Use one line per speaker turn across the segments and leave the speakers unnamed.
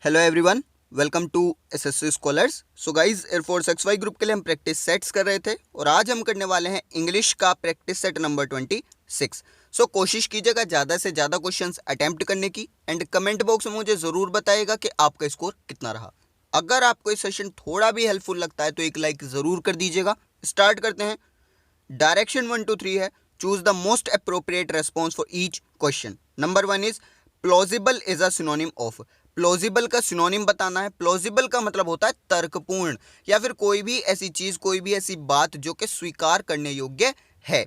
Hello everyone, welcome to SSC scholars. So guys, air force XY group के लिए हम practice sets कर रहे थे और आज हम करने वाले हैं इंग्लिश का प्रैक्टिस सेट नंबर 26। सो कोशिश कीजिएगा ज़्यादा से ज़्यादा क्वेश्चंस अटेम्प्ट करने की एंड कमेंट बॉक्स में मुझे ज़रूर बताइएगा कि आपका स्कोर कितना रहा। अगर आपको ये सेशन थोड़ा भी हेल्पफुल लगता है तो एक लाइक ज़रूर कर दीजिएगा। स्टार्ट करते हैं। डायरेक्शन 1 to 3 है। Choose the most appropriate response for each question. Number 1 is plausible is a synonym of. Plausible का सिनोनिम बताना है। प्लॉजिबल का मतलब होता है तर्कपूर्ण या फिर कोई भी ऐसी चीज, कोई भी ऐसी बात जो कि स्वीकार करने योग्य है,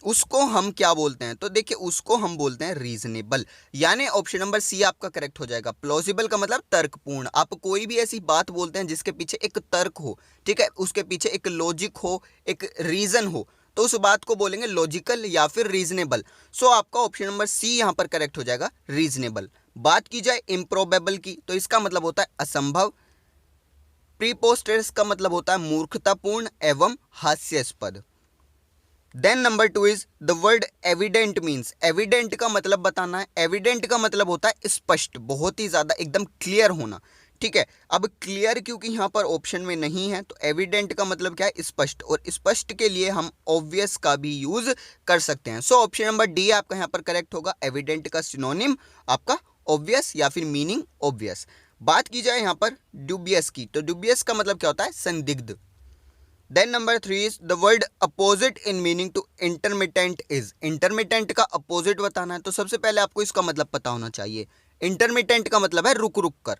उसको हम क्या बोलते हैं? तो देखिए, उसको हम बोलते हैं रीजनेबल। यानी ऑप्शन नंबर सी आपका करेक्ट हो जाएगा। प्लॉजिबल का मतलब तर्कपूर्ण। आप कोई भी ऐसी बात बोलते हैं जिसके पीछे एक तर्क हो, ठीक है, उसके पीछे एक लॉजिक हो, एक रीजन हो, तो उस बात को बोलेंगे लॉजिकल या फिर रीजनेबल। सो आपका ऑप्शन नंबर सी यहां पर करेक्ट हो जाएगा, रीजनेबल। बात की जाए इम्प्रोबेबल की, तो इसका मतलब होता है असंभव। प्रीपोस्टेरस का मतलब होता है मूर्खतापूर्ण एवं हास्यास्पद। Then number 2 is the word evident means. Evident का मतलब बताना है। एविडेंट का मतलब होता है स्पष्ट, बहुत ही ज्यादा एकदम क्लियर होना, ठीक है। अब क्लियर क्योंकि यहाँ पर ऑप्शन में नहीं है, तो एविडेंट का मतलब क्या है? स्पष्ट। और स्पष्ट के लिए हम ऑब्वियस का भी यूज कर सकते हैं। सो ऑप्शन नंबर डी आपका यहाँ पर करेक्ट होगा। एविडेंट का सिनोनिम आपका ऑब्वियस या फिर मीनिंग ऑब्वियस। बात की जाए यहाँ पर ड्यूबियस की, तो ड्यूबियस का मतलब क्या होता है? संदिग्ध। Then number 3 is the word opposite in meaning to intermittent is. Intermittent का अपोजिट बताना है, तो सबसे पहले आपको इसका मतलब पता होना चाहिए। इंटरमिटेंट का मतलब है रुक रुक कर।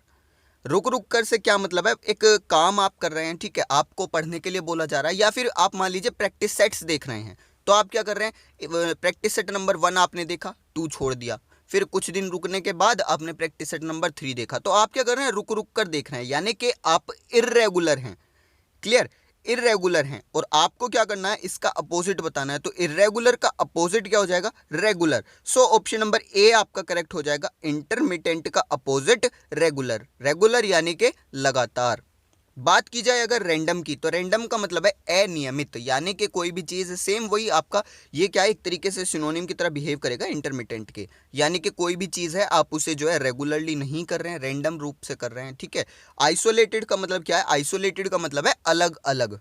रुक रुक कर से क्या मतलब है? एक काम आप कर रहे हैं, ठीक है, आपको पढ़ने के लिए बोला जा रहा है, या फिर आप मान लीजिए प्रैक्टिस सेट्स देख रहे हैं, तो आप क्या कर रहे हैं? प्रैक्टिस सेट नंबर 1 आपने देखा, 2 छोड़ दिया, फिर कुछ दिन रुकने के बाद आपने प्रैक्टिस सेट नंबर 3 देखा, तो आप क्या कर रहे हैं? रुक रुक कर देख रहे हैं, यानी कि आप इर्रेगुलर हैं। क्लियर? इरेगुलर हैं। और आपको क्या करना है? इसका अपोजिट बताना है। तो इरेगुलर का अपोजिट क्या हो जाएगा? Regular. So option number A आपका करेक्ट हो जाएगा। इंटरमिटेंट का अपोजिट रेगुलर। रेगुलर यानी कि लगातार। बात की जाए अगर रैंडम की, तो रैंडम का मतलब है अनियमित, यानी कि कोई भी चीज सेम वही आपका, ये क्या है, एक तरीके से सिनोनिम की तरह बिहेव करेगा इंटरमिटेंट के। यानी कि कोई भी चीज है, आप उसे जो है रेगुलरली नहीं कर रहे हैं, रैंडम रूप से कर रहे हैं, ठीक है। आइसोलेटेड का मतलब क्या है? आइसोलेटेड का मतलब है अलग अलग।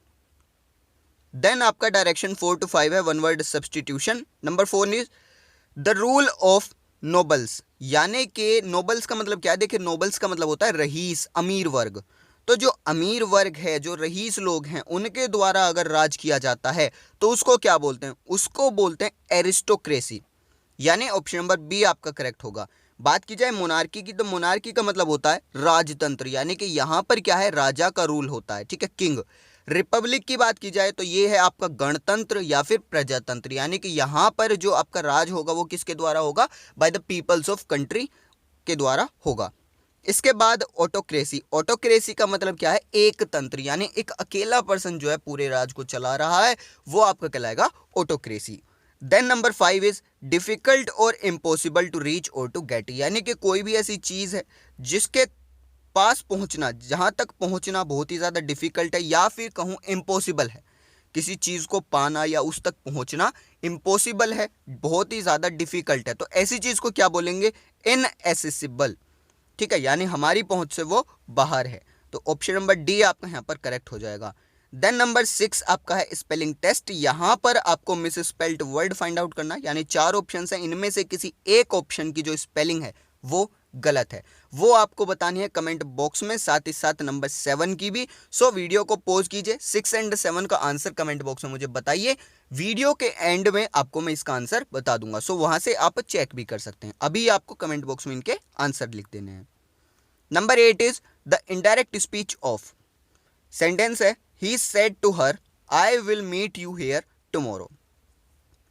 देन आपका डायरेक्शन 4 to 5 है, one word substitution. Number 4 is the rule of nobles. यानी कि नोबल्स का मतलब क्या है? देखिए, नोबल्स का मतलब होता है रईस, अमीर वर्ग। तो जो अमीर वर्ग है, जो रईस लोग हैं, उनके द्वारा अगर राज किया जाता है तो उसको क्या बोलते हैं? उसको बोलते हैं एरिस्टोक्रेसी। यानी ऑप्शन नंबर बी आपका करेक्ट होगा। बात की जाए मोनार्की की, तो मोनार्की का मतलब होता है राजतंत्र, यानी कि यहां पर क्या है? राजा का रूल होता है, ठीक है, किंग। रिपब्लिक की बात की जाए तो ये है आपका गणतंत्र या फिर प्रजातंत्र, यानी कि यहां पर जो आपका राज होगा वो किसके द्वारा होगा? By the peoples of country के द्वारा होगा। इसके बाद ऑटोक्रेसी। ऑटोक्रेसी का मतलब क्या है? एक तंत्र, यानी एक अकेला पर्सन जो है पूरे राज को चला रहा है, वो आपका कहलाएगा autocracy. Then number 5 is difficult और इम्पॉसिबल टू रीच और टू गेट। यानी कि कोई भी ऐसी चीज है जिसके पास पहुंचना, जहां तक पहुंचना बहुत ही ज्यादा डिफिकल्ट है, या फिर कहूं इम्पॉसिबल है। किसी चीज को पाना या उस तक पहुंचना इम्पॉसिबल है, बहुत ही ज्यादा डिफिकल्ट है, तो ऐसी चीज को क्या बोलेंगे? इनएसेसिबल, ठीक है, यानी हमारी पहुंच से वो बाहर है। तो ऑप्शन नंबर डी आपका यहां पर करेक्ट हो जाएगा। देन नंबर 6 आपका है स्पेलिंग टेस्ट। यहां पर आपको miss spelled word find out करना, यानी 4 ऑप्शन है, इनमें से किसी एक ऑप्शन की जो स्पेलिंग है वो गलत है, वो आपको बतानी है कमेंट बॉक्स में, साथ ही साथ नंबर 7 की भी। सो वीडियो को पॉज कीजिए, 6 एंड 7 का आंसर कमेंट बॉक्स में मुझे बताइए। वीडियो के एंड में आपको मैं इसका आंसर बता दूंगा, सो वहां से आप चेक भी कर सकते हैं। अभी आपको कमेंट बॉक्स में इनके आंसर लिख देने हैं। Number 8 is the indirect speech of. Sentence है he said to her I will meet you here tomorrow.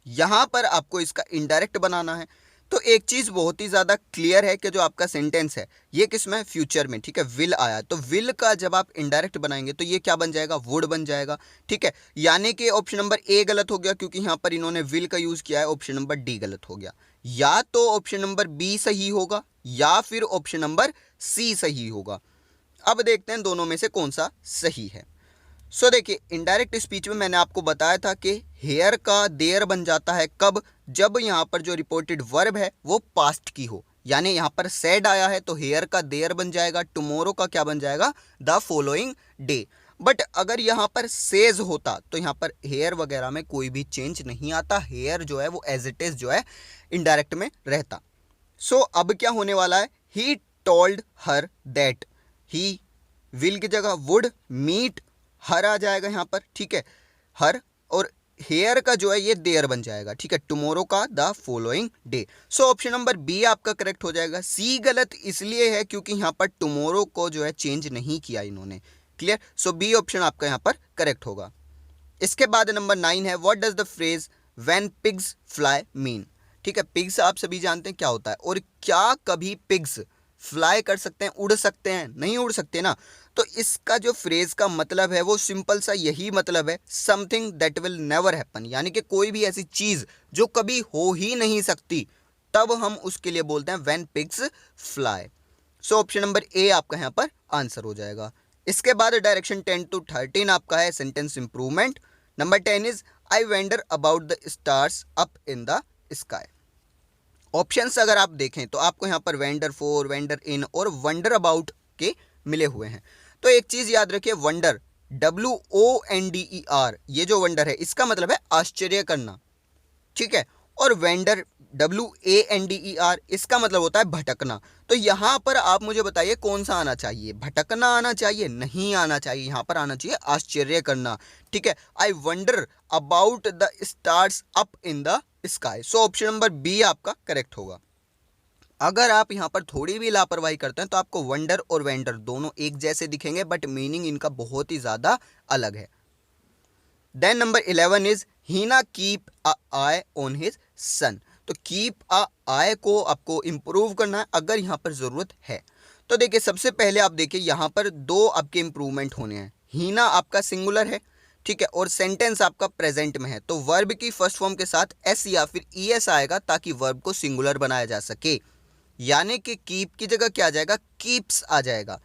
यहां पर आपको इसका इनडायरेक्ट बनाना है। तो एक चीज बहुत ही ज्यादा क्लियर है कि जो आपका सेंटेंस है ये किसमें? फ्यूचर में, ठीक है, विल आया, तो विल का जब आप इनडायरेक्ट बनाएंगे तो ये क्या बन जाएगा? वुड बन जाएगा, ठीक है। यानी कि ऑप्शन नंबर ए गलत हो गया क्योंकि यहां पर इन्होंने विल का यूज किया है। ऑप्शन नंबर डी गलत हो गया। या तो ऑप्शन नंबर बी सही होगा या फिर ऑप्शन नंबर सी सही होगा। अब देखते हैं दोनों में से कौन सा सही है। सो देखिए, इनडायरेक्ट स्पीच में मैंने आपको बताया था कि हेयर का देयर बन जाता है कब? जब यहां पर जो रिपोर्टेड वर्ब है वो पास्ट की हो, यानी यहाँ पर सेड आया है तो हेयर का देयर बन जाएगा, टुमारो का क्या बन जाएगा, द फॉलोइंग डे। बट अगर यहाँ पर सेज होता तो यहाँ पर हेयर वगैरह में कोई भी चेंज नहीं आता, हेयर जो है वो एज इट इज जो है इनडायरेक्ट में रहता। सो अब क्या होने वाला है, he told her that, he will की जगह वुड, मीट हर आ जाएगा यहाँ पर, ठीक है, हर, और हेयर का जो है ये देयर बन जाएगा, ठीक है, टुमारो का the following day. So option number B आपका करेक्ट हो जाएगा। सी गलत इसलिए है क्योंकि यहाँ पर टुमारो को जो है चेंज नहीं किया इन्होंने, क्लियर। सो बी ऑप्शन आपका यहाँ पर करेक्ट होगा। इसके बाद नंबर 9 है, what does the phrase when pigs fly mean, ठीक है, पिग्स आप सभी जानते हैं क्या होता है, और क्या कभी पिग्स फ्लाई कर सकते हैं, उड़ सकते हैं, नहीं उड़ सकते ना। तो इसका जो फ्रेज का मतलब है वो सिंपल सा यही मतलब है, something that will never happen, यानी कि कोई भी ऐसी चीज जो कभी हो ही नहीं सकती, तब हम उसके लिए बोलते हैं when pigs fly. So option number A आपका यहाँ पर आंसर हो जाएगा। इसके बाद डायरेक्शन 10 to 13 आपका है sentence improvement. Number 10 is I vendor about the stars up in the sky. Options अगर आप देखें तो आपको यहाँ पर वेंडर फॉर, वेंडर इन और वंडर अबाउट के मिले हुए हैं। तो एक चीज याद रखिए, वंडर WONDER, ये जो वंडर है इसका मतलब है आश्चर्य करना, ठीक है, और वेंडर WANDER इसका मतलब होता है भटकना। तो यहाँ पर आप मुझे बताइए कौन सा आना चाहिए, भटकना आना चाहिए, नहीं आना चाहिए, यहाँ पर आना चाहिए आश्चर्य करना, ठीक है। I wonder about the stars up in the sky. So option number B आपका करेक्ट होगा। अगर आप यहाँ पर थोड़ी भी लापरवाही करते हैं तो आपको वंडर और वेंडर दोनों एक जैसे दिखेंगे, बट मीनिंग इनका बहुत ही ज्यादा अलग है। देन नंबर 11 इज हीना keep a eye on his son. तो कीप अ आई को आपको इंप्रूव करना है अगर यहाँ पर जरूरत है। तो देखिए सबसे पहले आप देखिए यहाँ पर दो आपके इंप्रूवमेंट होने हैं। हीना आपका सिंगुलर है, ठीक है, और सेंटेंस आपका प्रेजेंट में है, तो वर्ब की फर्स्ट फॉर्म के साथ एस या फिर ईएस आएगा ताकि वर्ब को सिंगुलर बनाया जा सके, यानी कि कीप की जगह क्या आ जाएगा, कीप्स आ जाएगा।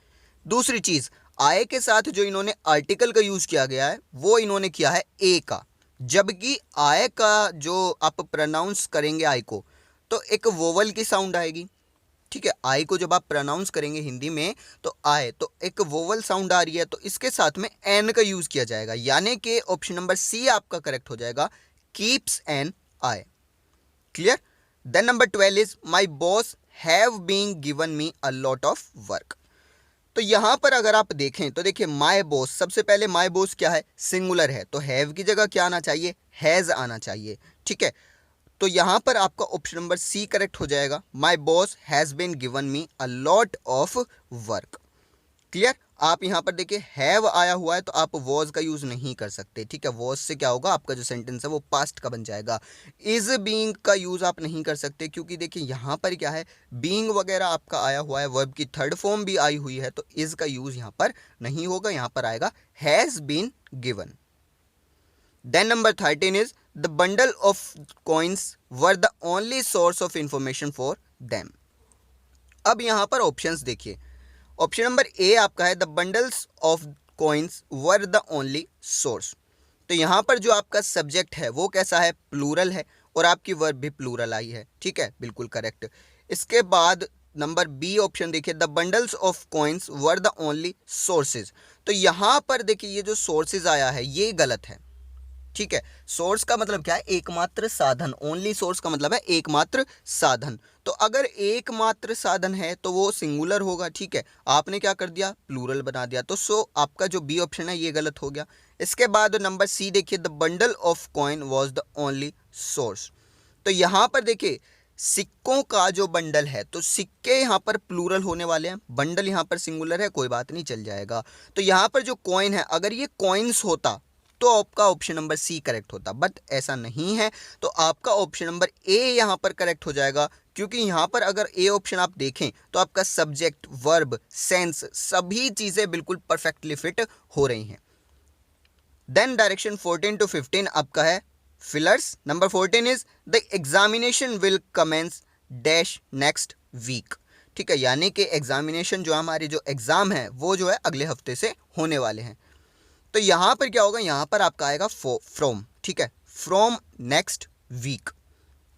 दूसरी चीज, आय के साथ जो इन्होंने आर्टिकल का यूज किया गया है वो इन्होंने किया है ए का, जबकि आय का जो आप प्रोनाउंस करेंगे आय को तो एक वोवल की साउंड आएगी, ठीक है, आई को जब आप प्रोनाउंस करेंगे हिंदी में तो आए तो एक वोवल साउंड आ रही है, तो इसके साथ में एन का यूज किया जाएगा, यानी कि ऑप्शन नंबर सी आपका करेक्ट हो जाएगा, keeps an eye, clear. Then number 12 is my boss have been given me a lot of work. तो यहां पर अगर आप देखें तो देखिए माय बॉस, सबसे पहले माय बॉस क्या है, सिंगुलर है, तो हैव की जगह क्या आना चाहिए, हैज आना चाहिए, ठीक है। तो यहां पर आपका ऑप्शन नंबर सी करेक्ट हो जाएगा, my boss has been given me a lot of work, clear. आप यहां पर देखिए हैव आया हुआ है तो आप वॉज का यूज नहीं कर सकते, ठीक है, वॉज से क्या होगा, आपका जो सेंटेंस है वो पास्ट का बन जाएगा। इज बीइंग का यूज आप नहीं कर सकते क्योंकि देखिए यहां पर क्या है, बीइंग वगैरह आपका आया हुआ है, वर्ब की थर्ड फॉर्म भी आई हुई है, तो इज का यूज यहां पर नहीं होगा, यहां पर आएगा has been given. Then number 13 is the bundle of coins were the only source of information for them. अब यहां पर ऑप्शंस देखिए, ऑप्शन नंबर ए आपका है the bundles of coins were the only source. तो यहां पर जो आपका सब्जेक्ट है वो कैसा है, प्लूरल है, और आपकी वर्ब भी प्लूरल आई है, ठीक है, बिल्कुल करेक्ट। इसके बाद नंबर बी ऑप्शन देखिए, the bundles of coins were the only sources. तो यहां पर देखिए ये जो सोर्सेज आया है ये गलत है, ठीक है। सोर्स का मतलब क्या है, एकमात्र साधन, ओनली सोर्स का मतलब है एकमात्र साधन। तो अगर एकमात्र साधन है तो वो सिंगुलर होगा, ठीक है, आपने क्या कर दिया, प्लूरल बना दिया, तो सो आपका जो बी ऑप्शन है ये गलत हो गया। इसके बाद नंबर सी देखिए, the bundle of coin was the only source. तो यहां पर देखिए सिक्कों का जो बंडल है तो सिक्के यहाँ पर प्लूरल होने वाले हैं, बंडल यहाँ पर सिंगुलर है, कोई बात नहीं, चल जाएगा। तो यहाँ पर जो कॉइन है अगर ये कॉइन्स होता तो आपका ऑप्शन नंबर सी करेक्ट होता, बट ऐसा नहीं है, तो आपका ऑप्शन नंबर ए यहां पर करेक्ट हो जाएगा, क्योंकि यहां पर अगर ए ऑप्शन आप देखें तो आपका सब्जेक्ट, वर्ब, सेंस सभी चीजें बिल्कुल परफेक्टली फिट हो रही हैं। देन डायरेक्शन 14 to 15 आपका है fillers. Number 14 is the examination will commence dash next week, ठीक है, यानी कि एग्जामिनेशन जो हमारे जो एग्जाम है वो जो है अगले हफ्ते से होने वाले हैं। तो यहां पर क्या होगा, यहां पर आपका आएगा फ्रॉम, ठीक है, फ्रॉम नेक्स्ट वीक,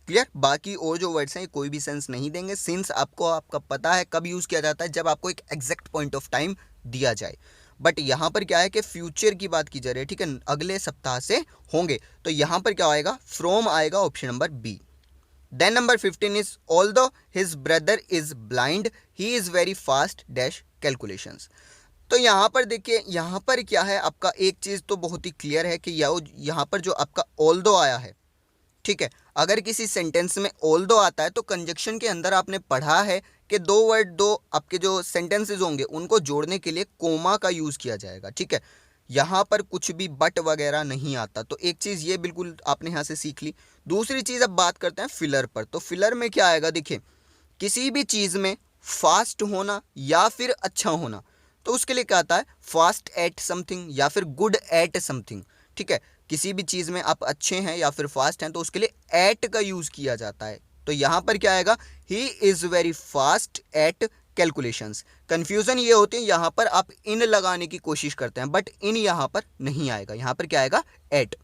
क्लियर। बाकी और जो वर्ड्स हैं कोई भी सेंस नहीं देंगे, सिंस आपको आपका पता है कब यूज़ किया जाता है, जब आपको एक एग्जैक्ट पॉइंट ऑफ टाइम दिया जाए। बट यहाँ पर क्या है कि फ्यूचर की बात की जा रही है, ठीक है, अगले सप्ताह से होंगे, तो यहाँ पर क्या आएगा, फ्रॉम आएगा, option number B. Then number 15 is although his brother is blind he is very fast dash calculations. तो यहाँ पर देखिए, यहाँ पर क्या है आपका, एक चीज़ तो बहुत ही क्लियर है कि यहाँ पर जो आपका ऑल्दो आया है, ठीक है, अगर किसी सेंटेंस में ऑल्दो आता है तो कंजक्शन के अंदर आपने पढ़ा है कि दो आपके जो सेंटेंसेस होंगे उनको जोड़ने के लिए कोमा का यूज़ किया जाएगा, ठीक है। यहाँ पर कुछ भी बट वगैरह नहीं आता, तो एक चीज़ ये बिल्कुल आपने यहाँ से सीख ली। दूसरी चीज़ अब बात करते हैं फिलर पर। तो फिलर में क्या आएगा, देखिए, किसी भी चीज़ में फास्ट होना या फिर अच्छा होना, तो उसके लिए क्या आता है, फास्ट एट समथिंग या फिर गुड एट समथिंग, ठीक है। किसी भी चीज़ में आप अच्छे हैं या फिर फास्ट हैं तो उसके लिए एट का यूज़ किया जाता है। तो यहाँ पर क्या आएगा, he is very fast at calculations. Confusion ये होती है, यहाँ पर आप इन लगाने की कोशिश करते हैं बट इन यहाँ पर नहीं आएगा, यहाँ पर क्या आएगा, एट।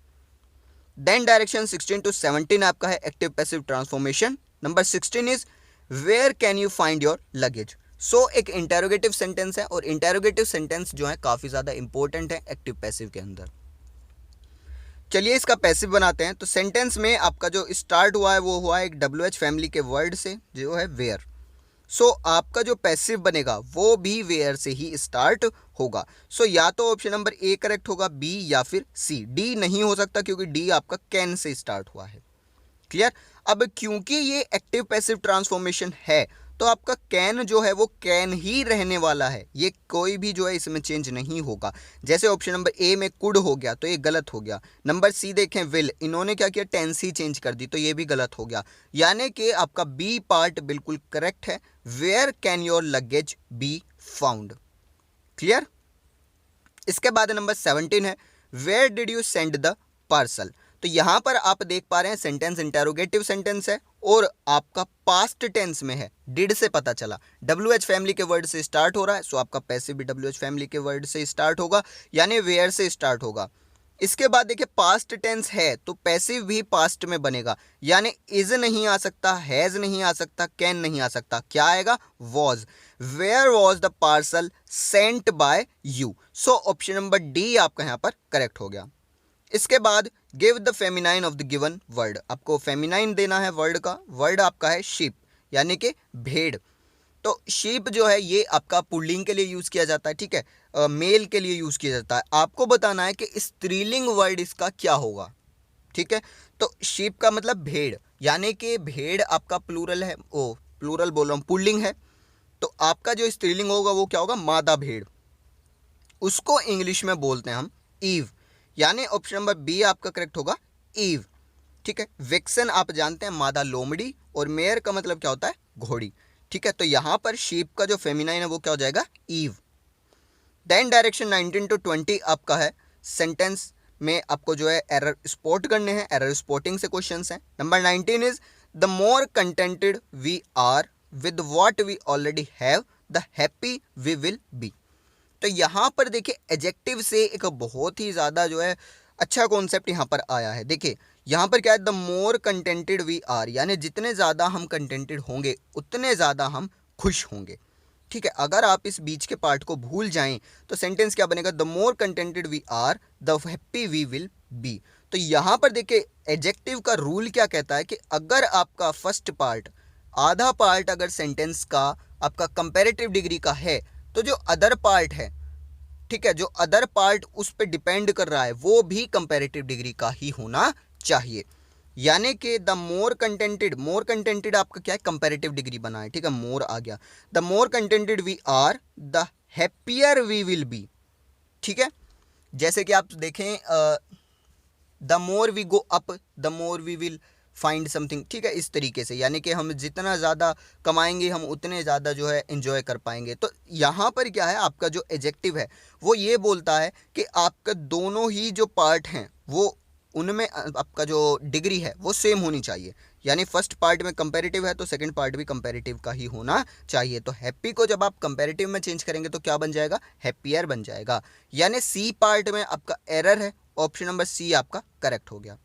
देन डायरेक्शन 16 to 17 आपका है active passive transformation. Number 16 is where can you find your luggage. So एक इंटेरोगेटिव सेंटेंस है और इंटेरोगेटिव सेंटेंस जो है काफ़ी ज़्यादा इंपॉर्टेंट है एक्टिव पैसिव के अंदर। चलिए इसका पैसिव बनाते हैं। तो सेंटेंस में आपका जो स्टार्ट हुआ है वो हुआ है एक WH फैमिली के वर्ड से जो है वेयर। सो आपका जो पैसिव बनेगा वो भी वेयर से ही स्टार्ट होगा। सो या तो ऑप्शन नंबर ए करेक्ट होगा, बी या फिर सी। डी नहीं हो सकता क्योंकि डी आपका कैन से स्टार्ट हुआ है। क्लियर। अब क्योंकि ये एक्टिव पैसिव ट्रांसफॉर्मेशन है तो आपका कैन जो है वो कैन ही रहने वाला है, ये कोई भी जो है इसमें चेंज नहीं होगा। जैसे ऑप्शन नंबर ए में कुड हो गया तो ये गलत हो गया। नंबर सी देखें विल, इन्होंने क्या किया, टेंस ही चेंज कर दी तो ये भी गलत हो गया। यानी कि आपका बी पार्ट बिल्कुल करेक्ट है, where can your luggage be found. Clear. इसके बाद नंबर 17 है where did you send the parcel. तो यहां पर आप देख पा रहे हैं सेंटेंस इंटेरोगेटिव सेंटेंस है और आपका पास्ट टेंस में है, डिड से पता चला WH फैमिली के वर्ड से स्टार्ट हो रहा है, सो आपका पैसिव भी WH फैमिली के वर्ड से स्टार्ट होगा यानी वेयर से स्टार्ट होगा। इसके बाद देखिए पास्ट टेंस है तो पैसिव भी पास्ट में बनेगा, यानी इज नहीं आ सकता, हैज नहीं आ सकता, कैन नहीं आ सकता, क्या आएगा, was. Where was the parcel sent by you. So option number D आपका यहाँ पर करेक्ट हो गया। इसके बाद give the feminine of the given word, आपको फेमिनाइन देना है वर्ड का। वर्ड आपका है शीप यानी कि भेड़। तो शीप जो है ये आपका पुल्लिंग के लिए यूज़ किया जाता है, ठीक है, मेल के लिए यूज़ किया जाता है। आपको बताना है कि स्त्रीलिंग वर्ड इसका क्या होगा, ठीक है। तो शीप का मतलब भेड़, यानी कि भेड़ आपका प्लूरल है, ओ प्लूरल बोल रहा हूँ, पुल्लिंग है, तो आपका जो स्त्रीलिंग होगा वो क्या होगा, मादा भेड़। उसको इंग्लिश में बोलते हैं हम ईव, यानी ऑप्शन नंबर बी आपका करेक्ट होगा, ईव, ठीक है। विक्सन आप जानते हैं मादा लोमड़ी, और मेयर का मतलब क्या होता है, घोड़ी, ठीक है। तो यहाँ पर शीप का जो फेमिनाइन है वो क्या हो जाएगा, ईव। देन डायरेक्शन 19 to 20 आपका है सेंटेंस में आपको जो है एरर स्पॉट करने हैं, एरर स्पॉटिंग से क्वेश्चंस हैं। Number 19 is the more contented we are with what we already have the happy we will be. तो यहाँ पर देखिए एडजेक्टिव से एक बहुत ही ज़्यादा जो है अच्छा कॉन्सेप्ट यहाँ पर आया है। देखिए यहाँ पर क्या है, the more contented we are, यानी जितने ज़्यादा हम कंटेंटेड होंगे उतने ज़्यादा हम खुश होंगे, ठीक है। अगर आप इस बीच के पार्ट को भूल जाएं तो सेंटेंस क्या बनेगा, the more contented we are the happy we will be. तो यहाँ पर देखिए एडजेक्टिव का रूल क्या कहता है कि अगर आपका फर्स्ट पार्ट, आधा पार्ट अगर सेंटेंस का आपका कंपैरेटिव डिग्री का है तो जो अदर पार्ट है, ठीक है, जो अदर पार्ट उस पर डिपेंड कर रहा है वो भी कंपैरेटिव डिग्री का ही होना चाहिए। यानी कि द मोर कंटेंटेड आपका क्या है, कंपैरेटिव डिग्री बना है, ठीक है, मोर आ गया। The more contented we are the happier we will be, ठीक है। जैसे कि आप देखें the more we go up the more we will find something, ठीक है, इस तरीके से, यानी कि हम जितना ज़्यादा कमाएंगे हम उतने ज़्यादा जो है एंजॉय कर पाएंगे। तो यहाँ पर क्या है, आपका जो एडजेक्टिव है वो ये बोलता है कि आपका दोनों ही जो पार्ट हैं वो उनमें आपका जो डिग्री है वो सेम होनी चाहिए, यानी फर्स्ट पार्ट में कंपैरेटिव है तो सेकंड पार्ट भी कंपैरेटिव का ही होना चाहिए। तो हैप्पी को जब आप कंपैरेटिव में चेंज करेंगे तो क्या बन जाएगा, हैप्पियर बन जाएगा। यानी सी पार्ट में आपका एरर है, ऑप्शन नंबर सी आपका करेक्ट हो गया।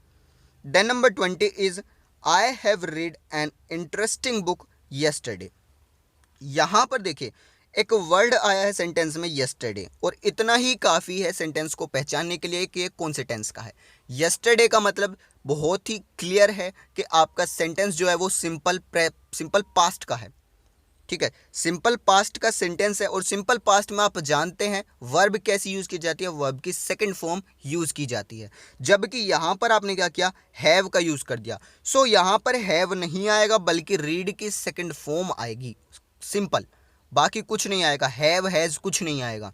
Then number 20 is I have read an interesting book yesterday. यहाँ पर देखिए एक वर्ड आया है सेंटेंस में येस्टरडे, और इतना ही काफ़ी है सेंटेंस को पहचानने के लिए कि ये कौन से टेंस का है। येस्टरडे का मतलब बहुत ही क्लियर है कि आपका सेंटेंस जो है वो सिंपल पास्ट का है। ठीक है, सिंपल पास्ट का सेंटेंस है, और सिंपल पास्ट में आप जानते हैं वर्ब कैसी यूज़ की जाती है, वर्ब की सेकंड फॉर्म यूज़ की जाती है। जबकि यहाँ पर आपने क्या किया, हैव का यूज़ कर दिया। सो यहाँ पर हैव नहीं आएगा बल्कि रीड की सेकंड फॉर्म आएगी, सिंपल, बाकी कुछ नहीं आएगा, हैव हैज़ कुछ नहीं आएगा।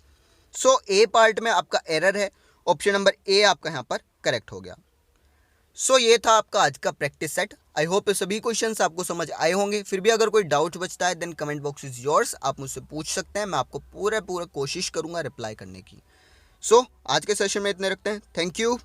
सो ए पार्ट में आपका एरर है, ऑप्शन नंबर ए आपका यहाँ पर करेक्ट हो गया। सो ये था आपका आज का प्रैक्टिस सेट। आई होप सभी क्वेश्चंस आपको समझ आए होंगे। फिर भी अगर कोई डाउट बचता है then comment box is yours, आप मुझसे पूछ सकते हैं, मैं आपको पूरा कोशिश करूंगा रिप्लाई करने की। सो आज के सेशन में इतने रखते हैं। Thank you.